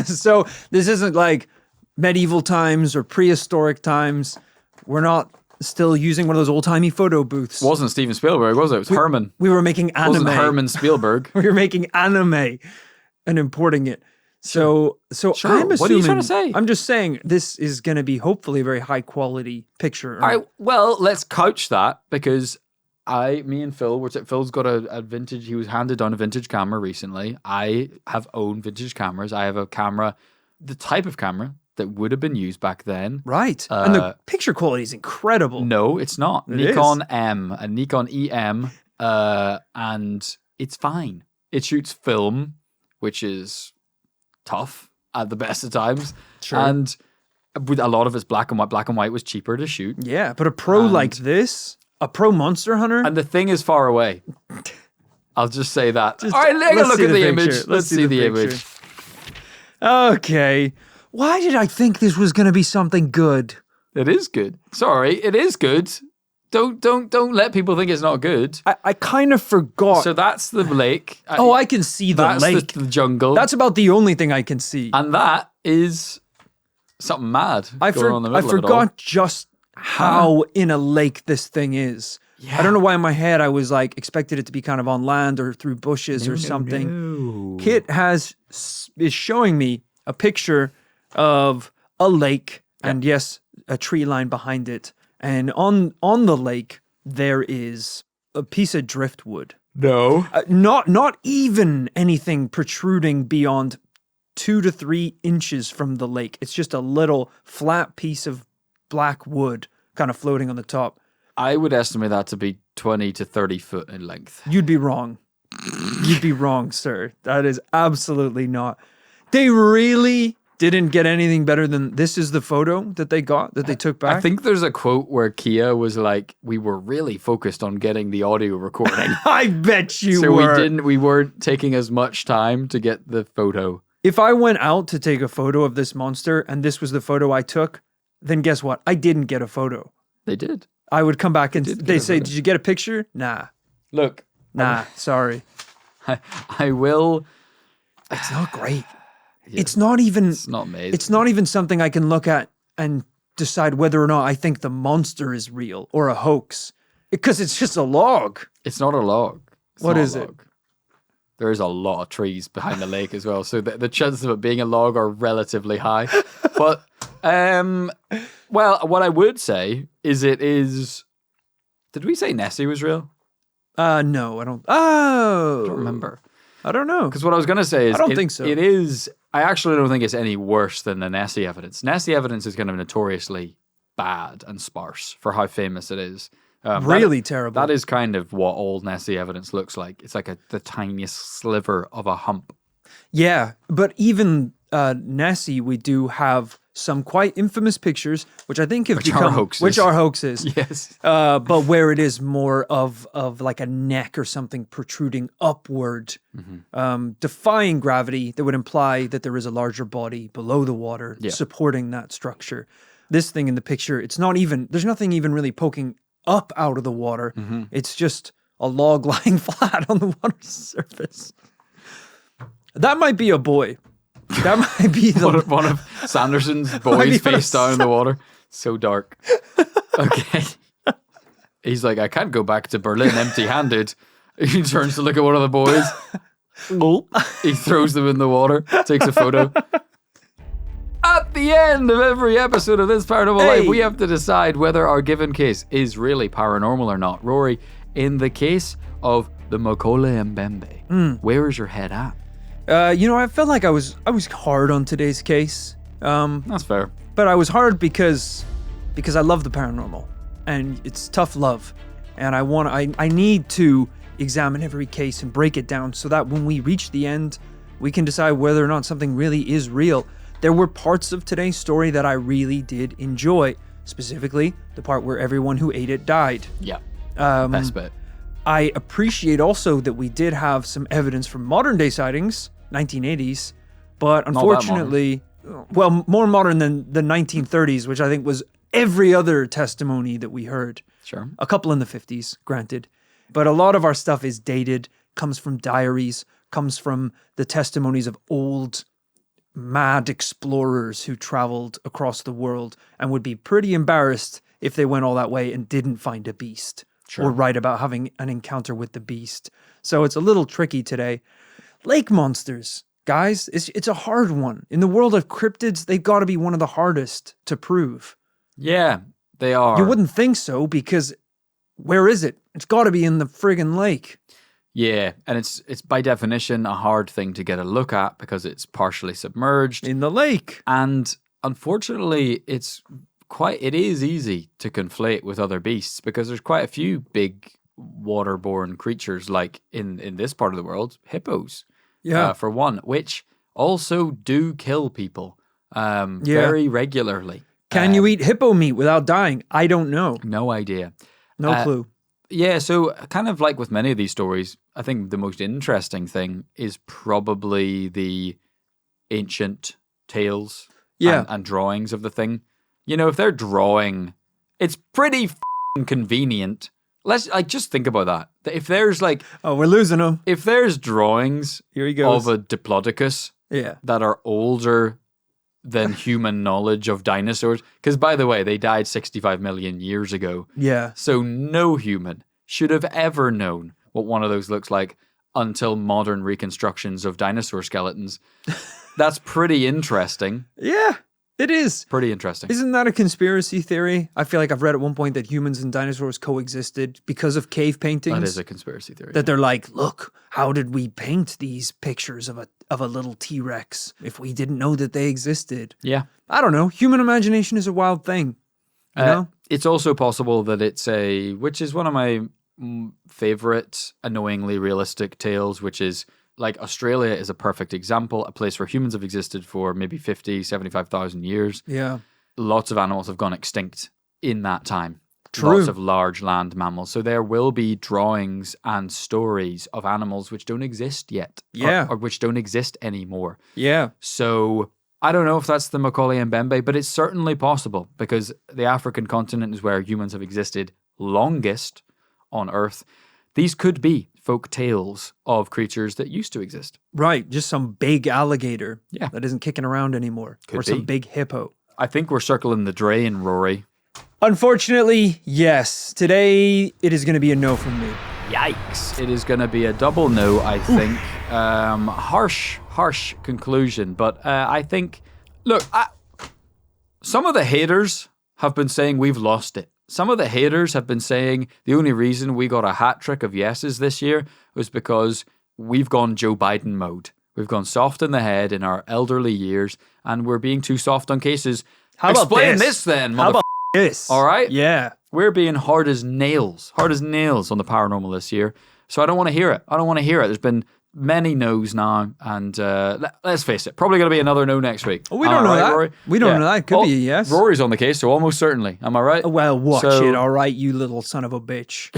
So this isn't like medieval times or prehistoric times. We're not still using one of those old-timey photo booths. It wasn't Steven Spielberg, was it? It was Herman. We were making anime. It wasn't Herman Spielberg. We were making anime and importing it. So sure. I'm assuming... What are you trying to say? I'm just saying this is going to be hopefully a very high-quality picture. All right, well, let's couch that because me and Phil, Phil's got a vintage, he was handed down a vintage camera recently. I have owned vintage cameras. I have a camera, the type of camera that would have been used back then. Right. And the picture quality is incredible. No, it's not. It Nikon is. M, a Nikon EM, and it's fine. It shoots film, which is tough at the best of times. Sure. And with a lot of it's black and white. Black and white was cheaper to shoot. Yeah, but a pro like this, a pro monster hunter. And the thing is far away. I'll just say that. Just- All right, let's look see at the the image. picture. Let's see the picture. image. Okay. Why did I think this was going to be something good? It is good. Sorry, it is good. Don't let people think it's not good. I kind of forgot. So that's the lake. I can see the That's lake. the jungle. That's about the only thing I can see. And that is something mad I going on in the middle of it all. forgot just how in a lake this thing is. Yeah. I don't know why in my head I was like expected it to be kind of on land or through bushes or something. No. Kit is showing me a picture of a lake. And yes, a tree line behind it. And on the lake, there is a piece of driftwood. No. Not even anything protruding beyond 2 to 3 inches from the lake. It's just a little flat piece of black wood kind of floating on the top. I would estimate that to be 20 to 30 foot in length. You'd be wrong. You'd be wrong, sir. That is absolutely not. They really didn't get anything better than this is the photo that they got, that they took back. I think there's a quote where Kia was like, we were really focused on getting the audio recording. I bet you so were. we weren't taking as much time to get the photo. If I went out to take a photo of this monster and this was the photo I took, then guess what? I didn't get a photo. They did. I would come back and they say, did you get a picture? Nah. Look. Nah, sorry. I will. It's not great. Yeah, it's not even. It's not amazing. It's not even something I can look at and decide whether or not I think the monster is real or a hoax. Because it's just a log. It's not a log. What is it? There's a lot of trees behind the lake as well, so the chances of it being a log are relatively high. But, well, what I would say is it is... Did we say Nessie was real? No, I don't... Oh! I don't remember. I don't know. Because what I was going to say is... I don't think so. It is... I actually don't think it's any worse than the Nessie evidence. Nessie evidence is kind of notoriously bad and sparse for how famous it is. Really terrible. That is kind of what old Nessie evidence looks like. It's like the tiniest sliver of a hump. Yeah, but even Nessie, we do have some quite infamous pictures, which I think have Which are hoaxes. Yes. But where it is more of like a neck or something protruding upward, defying gravity, that would imply that there is a larger body below the water supporting that structure. This thing in the picture, it's not even, there's nothing even really poking up out of the water. It's just a log lying flat on the water surface. That might be a boy. That might be one of Sanderson's boys face down in the water. So dark. Okay. He's like, I can't go back to Berlin empty-handed. He turns to look at one of the boys. He throws them in the water, takes a photo. At the end of every episode of This Paranormal Life, we have to decide whether our given case is really paranormal or not. Rory, in the case of the Mokele Mbembe, where is your head at? I felt like I was hard on today's case. That's fair. But I was hard because I love the paranormal, and it's tough love, and I need to examine every case and break it down so that when we reach the end, we can decide whether or not something really is real. There were parts of today's story that I really did enjoy, specifically the part where everyone who ate it died. Yeah, best bit. I appreciate also that we did have some evidence from modern day sightings, 1980s, but unfortunately, well, more modern than the 1930s, which I think was every other testimony that we heard. Sure. A couple in the 50s, granted. But a lot of our stuff is dated, comes from diaries, comes from the testimonies of old mad explorers who traveled across the world and would be pretty embarrassed if they went all that way and didn't find a beast or write about having an encounter with the beast. So it's a little tricky today. Lake monsters, guys, it's a hard one. In the world of cryptids, they've got to be one of the hardest to prove. Yeah, they are. You wouldn't think so, because where is it? It's got to be in the friggin' lake. Yeah, and it's by definition a hard thing to get a look at because it's partially submerged in the lake. And unfortunately, it is easy to conflate with other beasts because there's quite a few big waterborne creatures, like in this part of the world, hippos. Yeah. For one, which also do kill people very regularly. Can you eat hippo meat without dying? I don't know. No idea. No clue. Yeah, so kind of like with many of these stories, I think the most interesting thing is probably the ancient tales and drawings of the thing. You know, if they're drawing, it's pretty convenient. Let's just think about that. If there's like... Oh, we're losing them. If there's drawings Here he goes. of a diplodocus that are older than human knowledge of dinosaurs, because by the way, they died 65 million years ago. Yeah. So no human should have ever known what one of those looks like until modern reconstructions of dinosaur skeletons. That's pretty interesting. Yeah. It is. Pretty interesting. Isn't that a conspiracy theory? I feel like I've read at one point that humans and dinosaurs coexisted because of cave paintings. That is a conspiracy theory. That they're like, look, how did we paint these pictures of a little T-Rex if we didn't know that they existed? Yeah. I don't know. Human imagination is a wild thing. You know? It's also possible that which is one of my favorite annoyingly realistic tales, which is like Australia is a perfect example, a place where humans have existed for maybe 50, 75,000 years. Yeah. Lots of animals have gone extinct in that time. True. Lots of large land mammals. So there will be drawings and stories of animals which don't exist yet. Yeah. Or which don't exist anymore. Yeah. So I don't know if that's the Mokele Mbembe, but it's certainly possible because the African continent is where humans have existed longest on Earth. These could be folk tales of creatures that used to exist. Right. Just some big alligator Yeah. that isn't kicking around anymore. Could or some be. big hippo. I think we're circling the drain, Rory. Unfortunately, yes. Today, it is going to be a no from me. Yikes. It is going to be a double no, I think. Harsh conclusion. But I think, look, some of the haters have been saying we've lost it. Some of the haters have been saying the only reason we got a hat trick of yeses this year was because we've gone Joe Biden mode. We've gone soft in the head in our elderly years, and we're being too soft on cases. How about Explain this then, How about this? All right? Yeah. We're being hard as nails on the paranormal this year. So I don't want to hear it. There's been many no's now, and let's face it, probably going to be another no next week. Oh, we don't know that. Rory? We don't know that. It could be a yes. Rory's on the case, so almost certainly. Am I right? Well, watch So- it, all right, you little son of a bitch.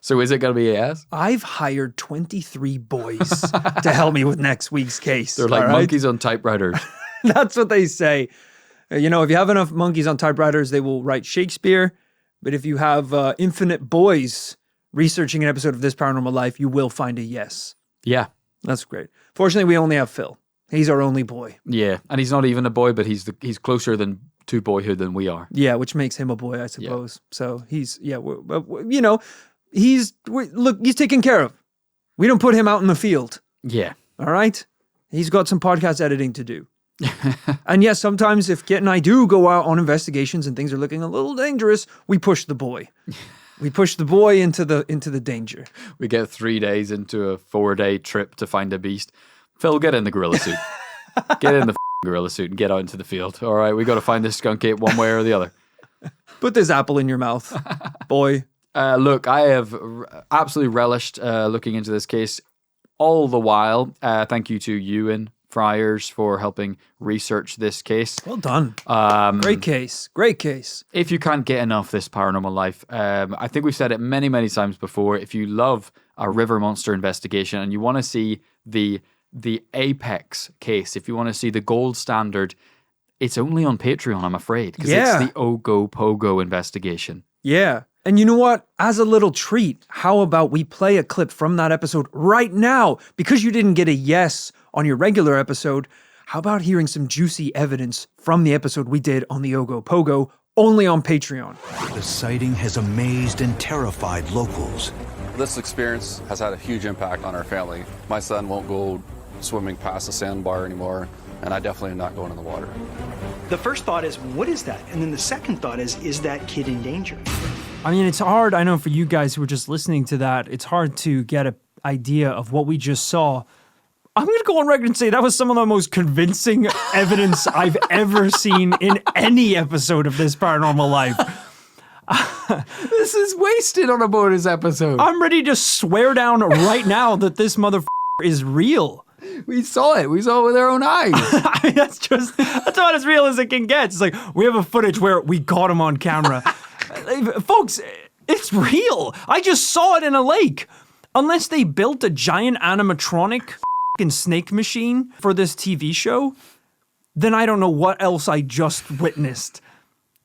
So is it going to be a yes? I've hired 23 boys to help me with next week's case. They're like all right? monkeys on typewriters. That's what they say. You know, if you have enough monkeys on typewriters, they will write Shakespeare. But if you have infinite boys researching an episode of This Paranormal Life, you will find a yes. Yeah. That's great. Fortunately, we only have Phil. He's our only boy. Yeah. And he's not even a boy, but he's closer to boyhood than we are. Yeah, which makes him a boy, I suppose. So he's, you know, he's taken care of. We don't put him out in the field. Yeah. All right? He's got some podcast editing to do. And yes, sometimes if Kit and I do go out on investigations and things are looking a little dangerous, we push the boy. We push the boy into the danger. We get 3 days into a 4-day trip to find a beast. Phil, get in the gorilla suit. Get in the gorilla suit and get out into the field. All right, we got to find this skunk ape one way or the other. Put this apple in your mouth, boy. Look, I have absolutely relished looking into this case all the while. Thank you to Ewen, Friers, for helping research this case. Well done. Great case. Great case. If you can't get enough This Paranormal Life, I think we've said it many, many times before. If you love a river monster investigation and you want to see the apex case, if you want to see the gold standard, it's only on Patreon, I'm afraid, because it's the Ogo Pogo investigation. Yeah. And you know what? As a little treat, how about we play a clip from that episode right now? Because you didn't get a yes on your regular episode, how about hearing some juicy evidence from the episode we did on the Ogo Pogo, only on Patreon? The sighting has amazed and terrified locals. This experience has had a huge impact on our family. My son won't go swimming past the sandbar anymore, and I definitely am not going in the water. The first thought is, what is that? And then the second thought is that kid in danger? I mean, it's hard. I know for you guys who were just listening to that, it's hard to get an idea of what we just saw. I'm going to go on record and say that was some of the most convincing evidence I've ever seen in any episode of This Paranormal Life. This is wasted on a bonus episode. I'm ready to swear down right now that this motherfucker is real. We saw it with our own eyes. I mean, that's about as real as it can get. It's like, we have a footage where we caught him on camera. Folks, it's real. I just saw it in a lake. Unless they built a giant animatronic snake machine for this TV show, then I don't know what else I just witnessed.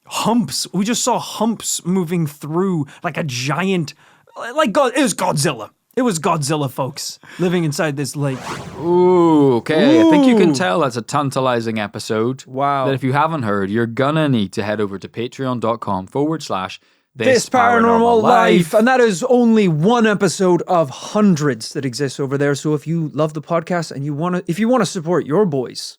Humps. We just saw humps moving through like a giant, like God. It was Godzilla. It was Godzilla, folks, living inside this lake. Ooh, okay. Ooh. I think you can tell that's a tantalizing episode. Wow. That if you haven't heard, you're gonna need to head over to patreon.com/This Paranormal Life. And that is only one episode of hundreds that exists over there. So if you love the podcast and if you want to support your boys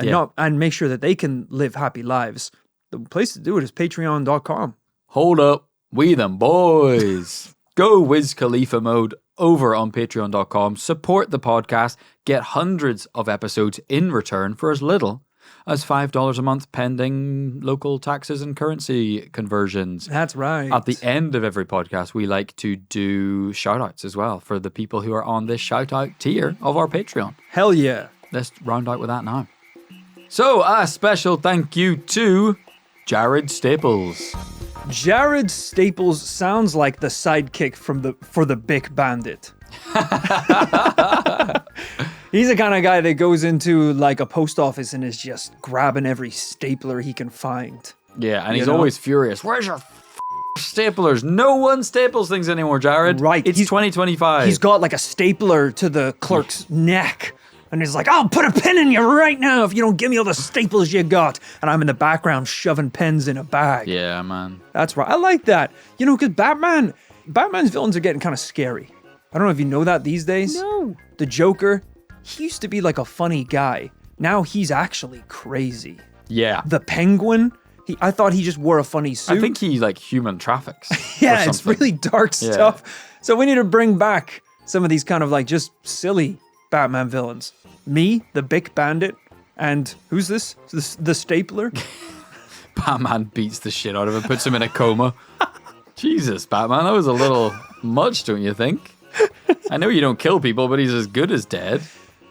and and make sure that they can live happy lives, the place to do it is patreon.com. Hold up. We them boys. Go Wiz Khalifa mode over on patreon.com. Support the podcast. Get hundreds of episodes in return for as little as $5 a month, pending local taxes and currency conversions. That's right. At the end of every podcast, we like to do shout-outs as well for the people who are on this shout-out tier of our Patreon. Hell yeah. Let's round out with that now. So, a special thank you to Jared Staples. Jared Staples sounds like the sidekick for the Bic Bandit. He's the kind of guy that goes into like a post office and is just grabbing every stapler he can find. Yeah, and he's always furious. Where's your staplers? No one staples things anymore, Jared. Right. It's 2025. He's got like a stapler to the clerk's neck. And he's like, I'll put a pin in you right now if you don't give me all the staples you got. And I'm in the background shoving pens in a bag. Yeah, man. That's right. I like that. You know, because Batman's villains are getting kind of scary. I don't know if you know that these days. No. The Joker, he used to be like a funny guy. Now he's actually crazy. Yeah. The Penguin, I thought he just wore a funny suit. I think he like human traffics. Yeah, it's really dark stuff. So we need to bring back some of these kind of like just silly Batman villains. Me, the Bic Bandit, and who's this? The Stapler? Batman beats the shit out of him, puts him in a coma. Jesus, Batman, that was a little much, don't you think? I know you don't kill people, but he's as good as dead.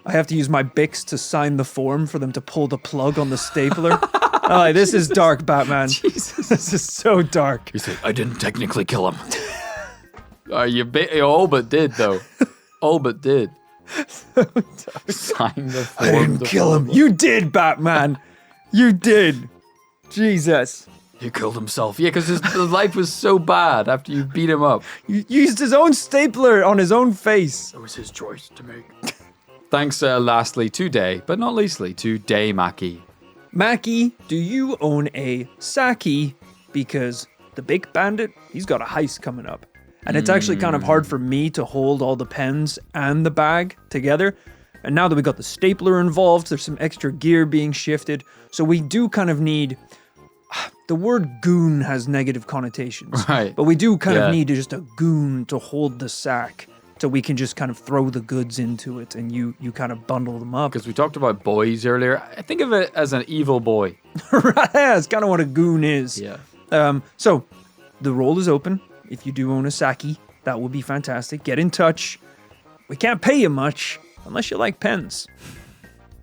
I have to use my Bics to sign the form for them to pull the plug on the stapler. Oh, this is dark, Batman. Jesus. This is so dark. He's like, I didn't technically kill him. You all but did, though. All but did. Sign the form. I didn't kill him. You did, Batman. You did. Jesus. He killed himself. Yeah, because his life was so bad after you beat him up. You used his own stapler on his own face. It was his choice to make. Thanks lastly today, but not leastly, to Day Mackie. Mackie, do you own a Saki? Because the Bic Bandit, he's got a heist coming up. And it's actually kind of hard for me to hold all the pens and the bag together. And now that we got the stapler involved, there's some extra gear being shifted. So we do kind of need... The word goon has negative connotations. Right. But we do kind of need just a goon to hold the sack. So we can just kind of throw the goods into it and you kind of bundle them up. Because we talked about boys earlier. I think of it as an evil boy. Right, that's kind of what a goon is. Yeah. So the role is open. If you do own a Saki, that would be fantastic. Get in touch. We can't pay you much unless you like pens.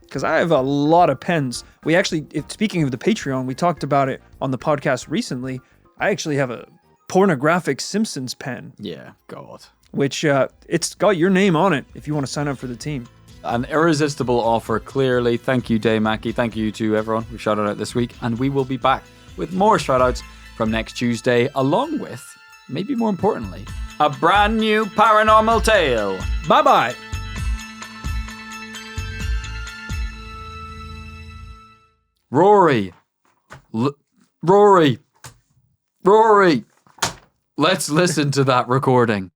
Because I have a lot of pens. We actually, speaking of the Patreon, we talked about it on the podcast recently. I actually have a pornographic Simpsons pen. Yeah, God. Which, it's got your name on it if you want to sign up for the team. An irresistible offer, clearly. Thank you, Day Mackie. Thank you to everyone who shouted out this week. And we will be back with more shout-outs from next Tuesday, along with, maybe more importantly, a brand new paranormal tale. Bye-bye. Rory. Rory. Let's listen to that recording.